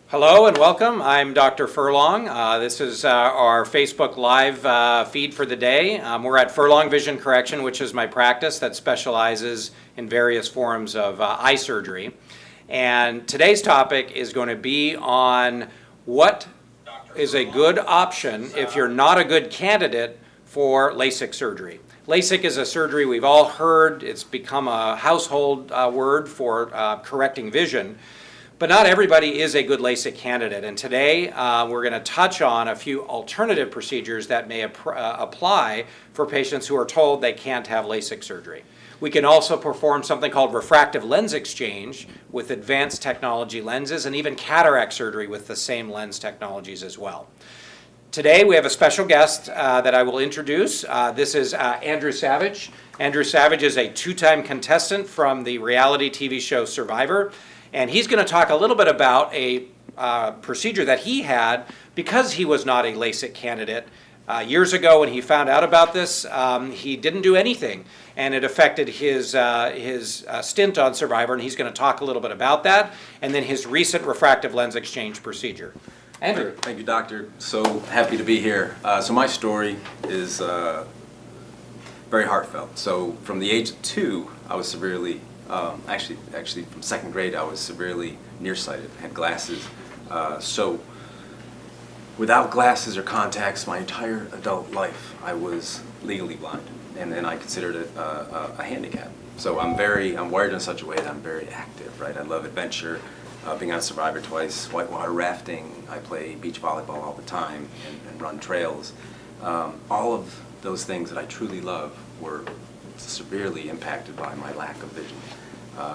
Hello and welcome. I'm Dr. Furlong. This is our Facebook Live feed for the day. We're at Furlong Vision Correction, which is my practice that specializes in various forms of eye surgery. And today's topic is going to be on what is a good option if you're not a good candidate for LASIK surgery. LASIK is a surgery we've all heard. It's become a household word for correcting vision. But not everybody is a good LASIK candidate, and today we're going to touch on a few alternative procedures that may apply for patients who are told they can't have LASIK surgery. We can also perform something called refractive lens exchange with advanced technology lenses, and even cataract surgery with the same lens technologies as well. Today we have a special guest that I will introduce. This is Andrew Savage. Andrew Savage is a two-time contestant from the reality TV show Survivor. And he's going to talk a little bit about a procedure that he had because he was not a LASIK candidate. Years ago when he found out about this, he didn't do anything, and it affected his stint on Survivor, and he's going to talk a little bit about that, and then his recent refractive lens exchange procedure. Andrew. Thank you, doctor. So happy to be here. So my story is very heartfelt. So from the age of 2, I was severely actually from second grade, I was severely nearsighted, had glasses. So without glasses or contacts, my entire adult life, I was legally blind, and I considered it a handicap. So I'm wired in such a way that I'm very active, right? I love adventure, being on Survivor twice, whitewater rafting. I play beach volleyball all the time and run trails. All of those things that I truly love were severely impacted by my lack of vision.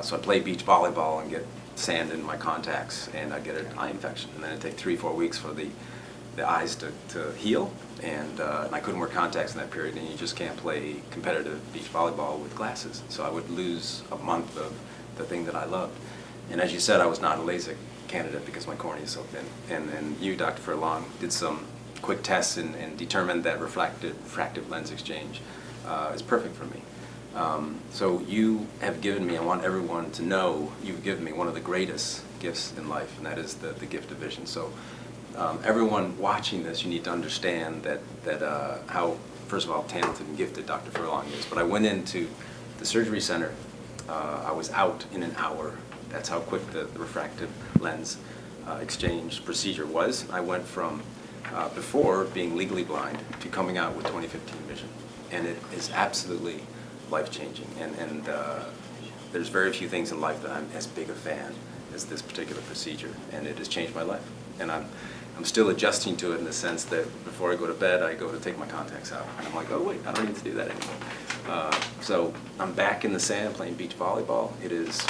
So I play beach volleyball and get sand in my contacts, and I get an eye infection, and then it takes 3-4 weeks for the eyes to heal, and I couldn't wear contacts in that period, and you just can't play competitive beach volleyball with glasses. So I would lose a month of the thing that I loved. And as you said, I was not a LASIK candidate because my cornea is so thin. And you, Dr. Furlong, did some quick tests and determined that refractive lens exchange is perfect for me. So you have given me, I want everyone to know, you've given me one of the greatest gifts in life, and that is the gift of vision. So everyone watching this, you need to understand that how, first of all, talented and gifted Dr. Furlong is. But I went into the surgery center, I was out in an hour. That's how quick the refractive lens exchange procedure was. I went from before being legally blind to coming out with 20/15 vision. And it is absolutely life-changing, and there's very few things in life that I'm as big a fan as this particular procedure, and it has changed my life. And I'm still adjusting to it in the sense that before I go to bed, I go to take my contacts out, and I'm like, oh wait, I don't need to do that anymore. So I'm back in the sand playing beach volleyball. It is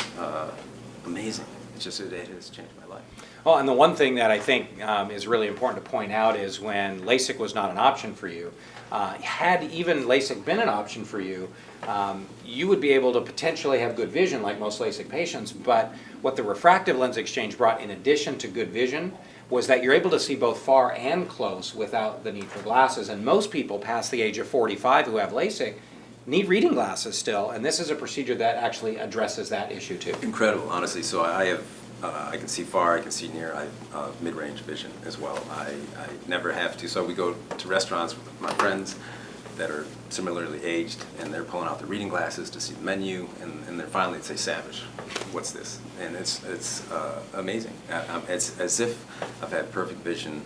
amazing. It has changed my life. Well, and the one thing that I think is really important to point out is when LASIK was not an option for you, had even LASIK been an option for you, you would be able to potentially have good vision like most LASIK patients, but what the refractive lens exchange brought in addition to good vision was that you're able to see both far and close without the need for glasses, and most people past the age of 45 who have LASIK need reading glasses still, and this is a procedure that actually addresses that issue too. Incredible, honestly. So I can see far, I can see near, I have mid-range vision as well. I never have to, so we go to restaurants with my friends that are similarly aged, and they're pulling out their reading glasses to see the menu, and they're finally say, Savage, what's this? And it's amazing. It's as if I've had perfect vision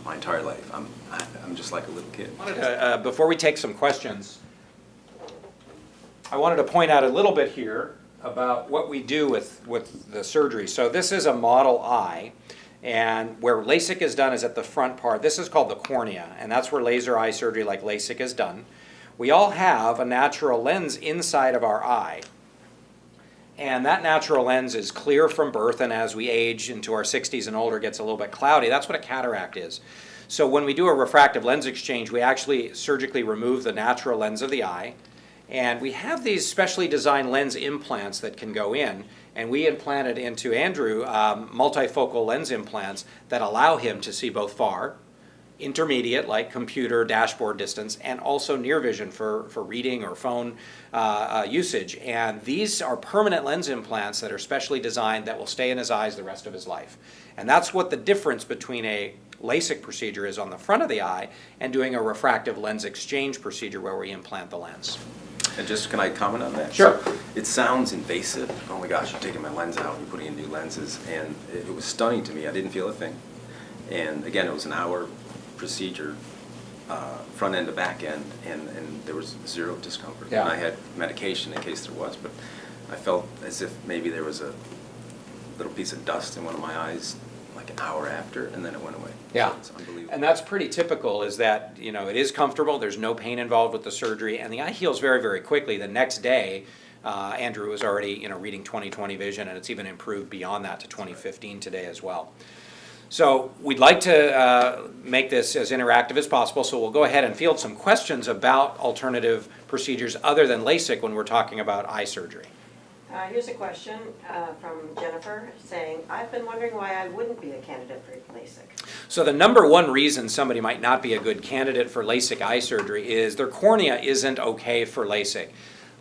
my entire life. I'm just like a little kid. Before we take some questions, I wanted to point out a little bit here about what we do with the surgery. So this is a model eye, and where LASIK is done is at the front part. This is called the cornea, and that's where laser eye surgery like LASIK is done. We all have a natural lens inside of our eye, and that natural lens is clear from birth, and as we age into our 60s and older, it gets a little bit cloudy. That's what a cataract is. So when we do a refractive lens exchange, we actually surgically remove the natural lens of the eye, and we have these specially designed lens implants that can go in, and we implanted into Andrew multifocal lens implants that allow him to see both far intermediate, like computer dashboard distance, and also near vision for reading or phone usage. And these are permanent lens implants that are specially designed that will stay in his eyes the rest of his life. And that's what the difference between a LASIK procedure is on the front of the eye and doing a refractive lens exchange procedure where we implant the lens. And just, can I comment on that? Sure. So, it sounds invasive. Oh my gosh, you're taking my lens out and you're putting in new lenses. And it was stunning to me. I didn't feel a thing. And again, it was an hour procedure, front end to back end, and there was zero discomfort. Yeah. And I had medication in case there was, but I felt as if maybe there was a little piece of dust in one of my eyes like an hour after, and then it went away. Yeah, So it's unbelievable. and that's pretty typical, is that, you know, it is comfortable, there's no pain involved with the surgery, and the eye heals very, very quickly. The next day, Andrew was already, you know, reading 20/20 vision, and it's even improved beyond that to 20/15 today as well. So we'd like to make this as interactive as possible, so we'll go ahead and field some questions about alternative procedures other than LASIK when we're talking about eye surgery. Here's a question from Jennifer saying, I've been wondering why I wouldn't be a candidate for LASIK. So the number one reason somebody might not be a good candidate for LASIK eye surgery is their cornea isn't okay for LASIK.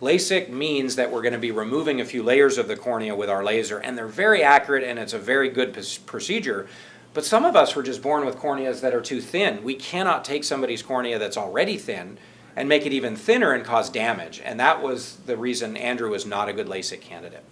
LASIK means that we're going to be removing a few layers of the cornea with our laser, and they're very accurate and it's a very good procedure. But some of us were just born with corneas that are too thin. We cannot take somebody's cornea that's already thin and make it even thinner and cause damage. And that was the reason Andrew was not a good LASIK candidate.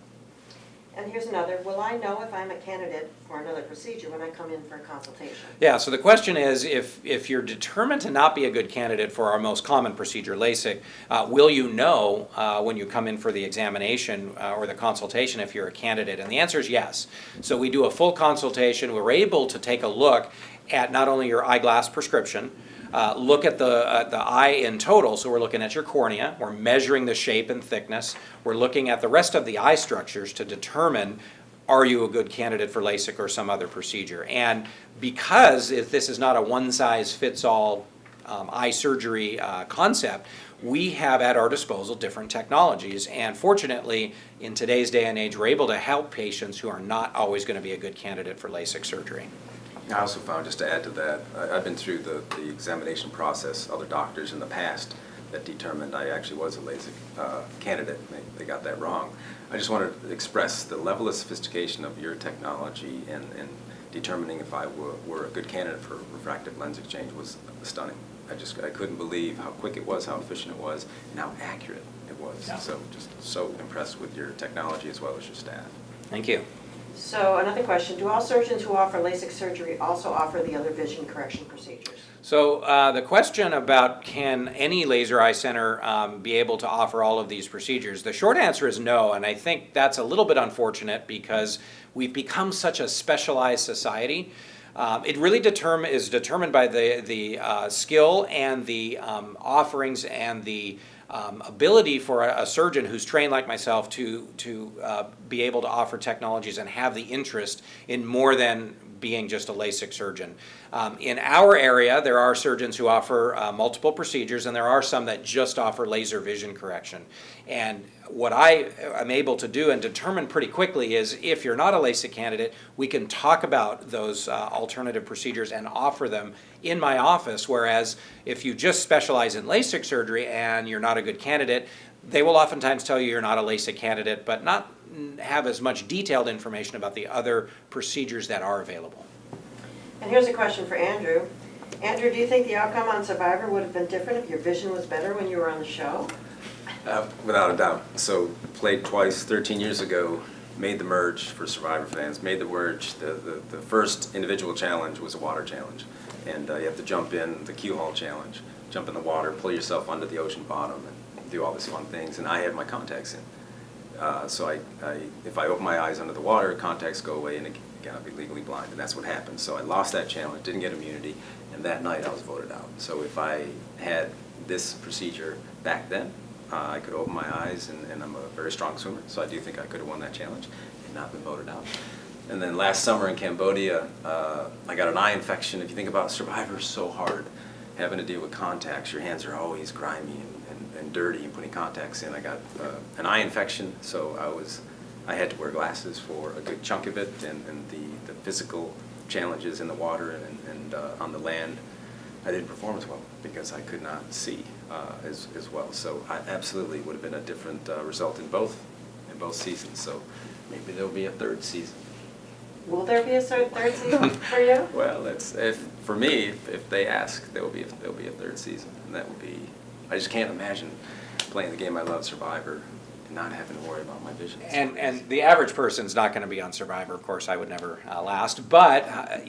And here's another, will I know if I'm a candidate for another procedure when I come in for a consultation? Yeah, so the question is, if you're determined to not be a good candidate for our most common procedure, LASIK, will you know when you come in for the examination or the consultation if you're a candidate? And the answer is yes. So we do a full consultation. We're able to take a look at not only your eyeglass prescription, look at the eye in total, so we're looking at your cornea, we're measuring the shape and thickness, we're looking at the rest of the eye structures to determine, are you a good candidate for LASIK or some other procedure? And because if this is not a one-size-fits-all eye surgery concept, we have at our disposal different technologies, and fortunately, in today's day and age, we're able to help patients who are not always going to be a good candidate for LASIK surgery. I also found, just to add to that, I've been through the examination process, other doctors in the past that determined I actually was a LASIK candidate. They got that wrong. I just wanted to express the level of sophistication of your technology and determining if I were a good candidate for refractive lens exchange was stunning. I couldn't believe how quick it was, how efficient it was, and how accurate it was. Yeah. So just so impressed with your technology as well as your staff. Thank you. So another question, do all surgeons who offer LASIK surgery also offer the other vision correction procedures? So the question about can any laser eye center be able to offer all of these procedures, the short answer is no, and I think that's a little bit unfortunate because we've become such a specialized society. It really is determined by the skill and the offerings and the ability for a surgeon who's trained like myself to be able to offer technologies and have the interest in more than being just a LASIK surgeon. In our area, there are surgeons who offer multiple procedures, and there are some that just offer laser vision correction. And what I am able to do and determine pretty quickly is if you're not a LASIK candidate, we can talk about those alternative procedures and offer them in my office, whereas if you just specialize in LASIK surgery and you're not a good candidate, they will oftentimes tell you you're not a LASIK candidate, but not have as much detailed information about the other procedures that are available. And here's a question for Andrew. Andrew, do you think the outcome on Survivor would have been different if your vision was better when you were on the show? Without a doubt. So played twice 13 years ago, made the merge for Survivor fans, made the merge. The first individual challenge was a water challenge. And you have to jump in the Q Hall challenge, jump in the water, pull yourself under the ocean bottom, and do all these fun things. And I had my contacts in. So if I open my eyes under the water, contacts go away, and again, I'll be legally blind, and that's what happened. So I lost that challenge, didn't get immunity, and that night I was voted out. So if I had this procedure back then, I could open my eyes, and I'm a very strong swimmer, so I do think I could have won that challenge and not been voted out. And then last summer in Cambodia, I got an eye infection. If you think about Survivor, so hard, having to deal with contacts. Your hands are always grimy and dirty and putting contacts in. I got an eye infection, so I had to wear glasses for a good chunk of it, and the physical challenges in the water and on the land I didn't perform as well because I could not see as well. So I absolutely would have been a different result in both seasons. So maybe there'll be a third season. Will there be a third season for you? Well, for me, if they ask, there'll be a third season, and that would be. I just can't imagine playing the game I love, Survivor, and not having to worry about my vision. And the average person's not going to be on Survivor. Of course, I would never last. But,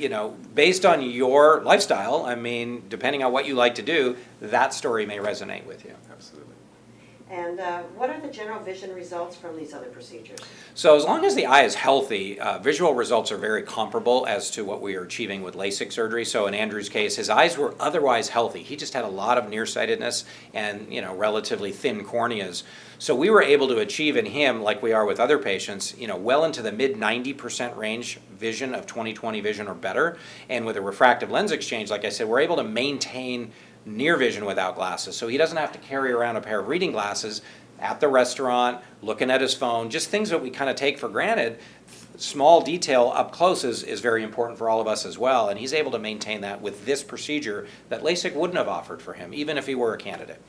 based on your lifestyle, I mean, depending on what you like to do, that story may resonate with you. Absolutely. And what are the general vision results from these other procedures? So as long as the eye is healthy, visual results are very comparable as to what we are achieving with LASIK surgery. So in Andrew's case, his eyes were otherwise healthy. He just had a lot of nearsightedness and, relatively thin corneas. So we were able to achieve in him, like we are with other patients, well into the mid 90% range vision of 20/20 vision or better. And with a refractive lens exchange, like I said, we're able to maintain near vision without glasses. So he doesn't have to carry around a pair of reading glasses at the restaurant, looking at his phone, just things that we kind of take for granted. Small detail up close is very important for all of us as well. And he's able to maintain that with this procedure that LASIK wouldn't have offered for him, even if he were a candidate.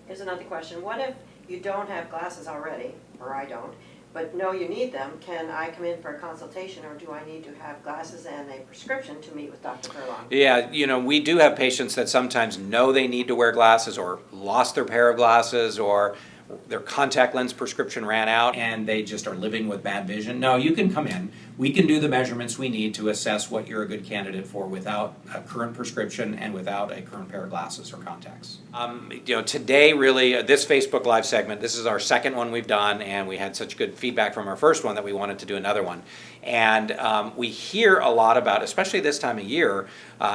Here's another question. What if you don't have glasses already, or I don't, but know you need them? Can I come in for a consultation, or do I need to have glasses and a prescription to meet with Dr. Furlong? Yeah, we do have patients that sometimes know they need to wear glasses or lost their pair of glasses or their contact lens prescription ran out and they just are living with bad vision. No, you can come in. We can do the measurements we need to assess what you're a good candidate for without a current prescription and without a current pair of glasses or contacts. Today, really, this Facebook Live segment, this is our second one we've done, and we had such good feedback from our first one that we wanted to do another one. And we hear a lot about, especially this time of year,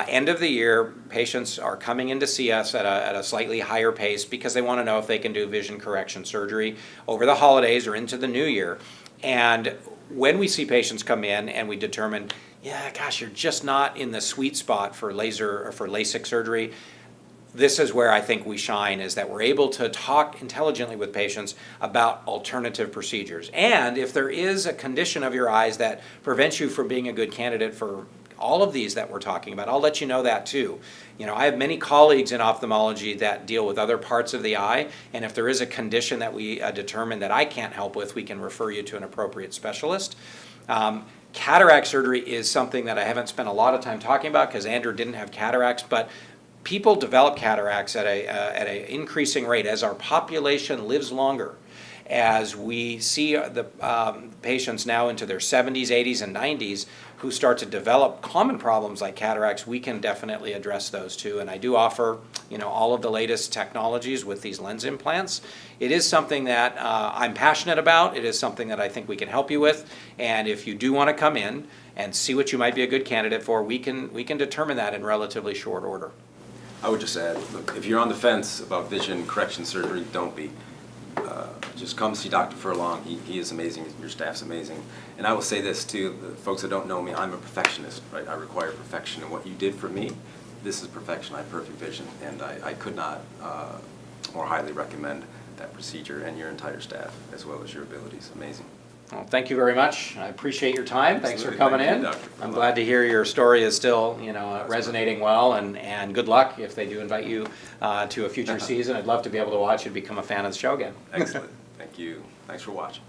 end of the year, patients are coming in to see us at a slightly higher pace because they want to know if they can do vision correction surgery over the holidays or into the new year. And when we see patients come in and we determine, yeah, gosh, you're just not in the sweet spot for laser or for LASIK surgery, this is where I think we shine, is that we're able to talk intelligently with patients about alternative procedures. And if there is a condition of your eyes that prevents you from being a good candidate for all of these that we're talking about, I'll let you know that too. I have many colleagues in ophthalmology that deal with other parts of the eye, and if there is a condition that we determine that I can't help with, we can refer you to an appropriate specialist. Cataract surgery is something that I haven't spent a lot of time talking about because Andrew didn't have cataracts, but people develop cataracts at an increasing rate as our population lives longer. As we see the patients now into their 70s, 80s, and 90s who start to develop common problems like cataracts, we can definitely address those too. And I do offer, all of the latest technologies with these lens implants. It is something that I'm passionate about. It is something that I think we can help you with. And if you do want to come in and see what you might be a good candidate for, we can determine that in relatively short order. I would just add, look, if you're on the fence about vision correction surgery, don't be. Just come see Dr. Furlong. He is amazing. Your staff's amazing. And I will say this too, the folks that don't know me, I'm a perfectionist, right? I require perfection. And what you did for me, this is perfection. I have perfect vision. And I could not more highly recommend that procedure and your entire staff, as well as your abilities. Amazing. Well, thank you very much. I appreciate your time. Thanks for Absolutely. coming Thank in. you, Dr. I'm glad to hear your story is still, resonating well, and good luck if they do invite you to a future season. I'd love to be able to watch you become a fan of the show again. Excellent. Thank you. Thanks for watching.